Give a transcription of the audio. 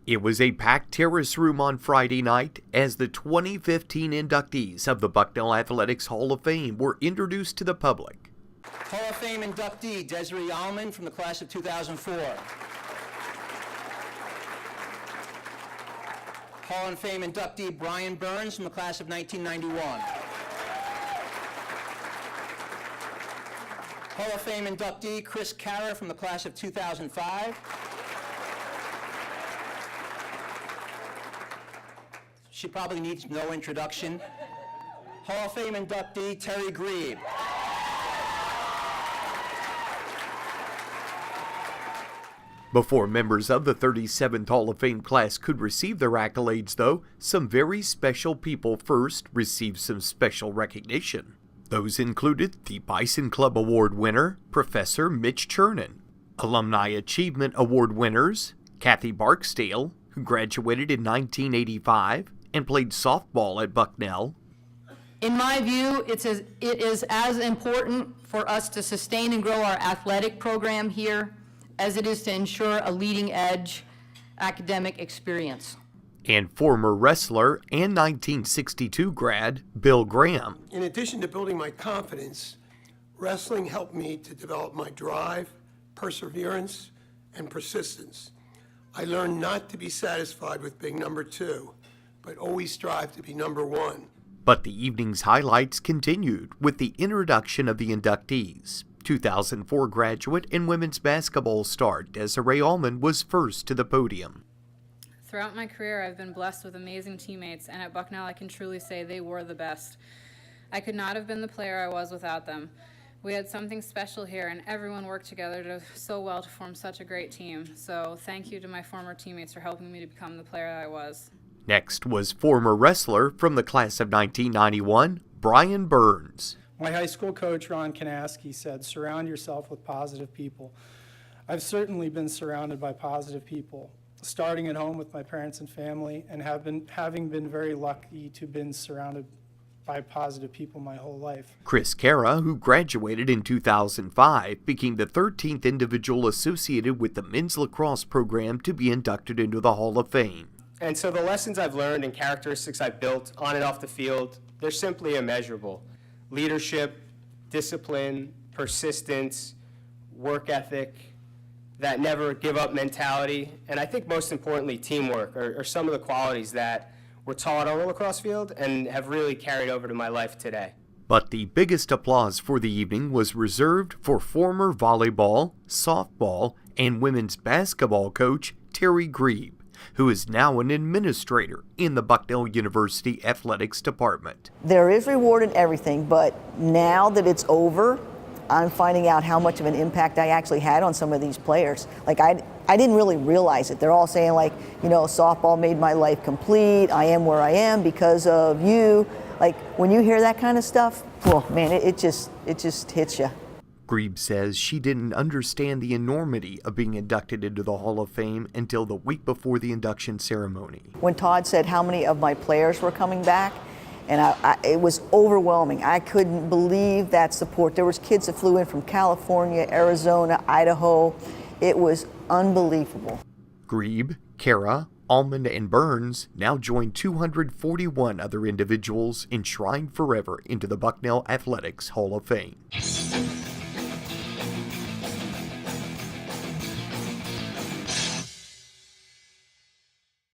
It was a packed terrace room on Friday night as the 2015 inductees of the Bucknell Athletics Hall of Fame were introduced to the public. Hall of Fame inductee Desiree Allman from the class of 2004. Hall of Fame inductee Brian Burns from the class of 1991. Hall of Fame inductee Chris Kara from the class of 2005. She probably needs no introduction. Hall of Fame inductee Terry Grebe. Before members of the 37th Hall of Fame class could receive their accolades, though, some very special people first received some special recognition. Those included the Bison Club Award winner, Professor Mitch Chernin, Alumni Achievement Award winners, Kathy Barksdale, who graduated in 1985 and played softball at Bucknell. In my view, it is as important for us to sustain and grow our athletic program here as it is to ensure a leading-edge academic experience. And former wrestler and 1962 grad Bill Graham. In addition to building my confidence, wrestling helped me to develop my drive, perseverance, and persistence. I learned not to be satisfied with being number 2, but always strive to be number 1. But the evening's highlights continued with the introduction of the inductees. 2004 graduate and women's basketball star Desiree Allman was first to the podium. Throughout my career, I've been blessed with amazing teammates, and at Bucknell, I can truly say they were the best. I could not have been the player I was without them. We had something special here, and everyone worked together so well to form such a great team. So thank you to my former teammates for helping me to become the player I was. Next was former wrestler from the class of 1991, Brian Burns. My high school coach, Ron Kanaski, said, "Surround yourself with positive people." I've certainly been surrounded by positive people, starting at home with my parents and family, and having been very lucky to have been surrounded by positive people my whole life. Chris Kara, who graduated in 2005, became the 13th individual associated with the men's lacrosse program to be inducted into the Hall of Fame. And so the lessons I've learned and characteristics I've built on and off the field, they're simply immeasurable. Leadership, discipline, persistence, work ethic, that never give up mentality, and I think most importantly, teamwork are some of the qualities that were taught on the lacrosse field and have really carried over to my life today. But the biggest applause for the evening was reserved for former volleyball, softball, and women's basketball coach Terry Grebe, who is now an administrator in the Bucknell University Athletics Department. There is reward in everything, but now that it's over, I'm finding out how much of an impact I actually had on some of these players. Like, I didn't really realize it. They're all saying, like, you know, softball made my life complete. I am where I am because of you. Like, when you hear that kind of stuff, well, man, it just hits you. Grebe says she didn't understand the enormity of being inducted into the Hall of Fame until the week before the induction ceremony. When Todd said how many of my players were coming back, and it was overwhelming. I couldn't believe that support. There was kids that flew in from California, Arizona, Idaho. It was unbelievable. Grebe, Kara, Allman, and Burns now join 241 other individuals enshrined forever into the Bucknell Athletics Hall of Fame.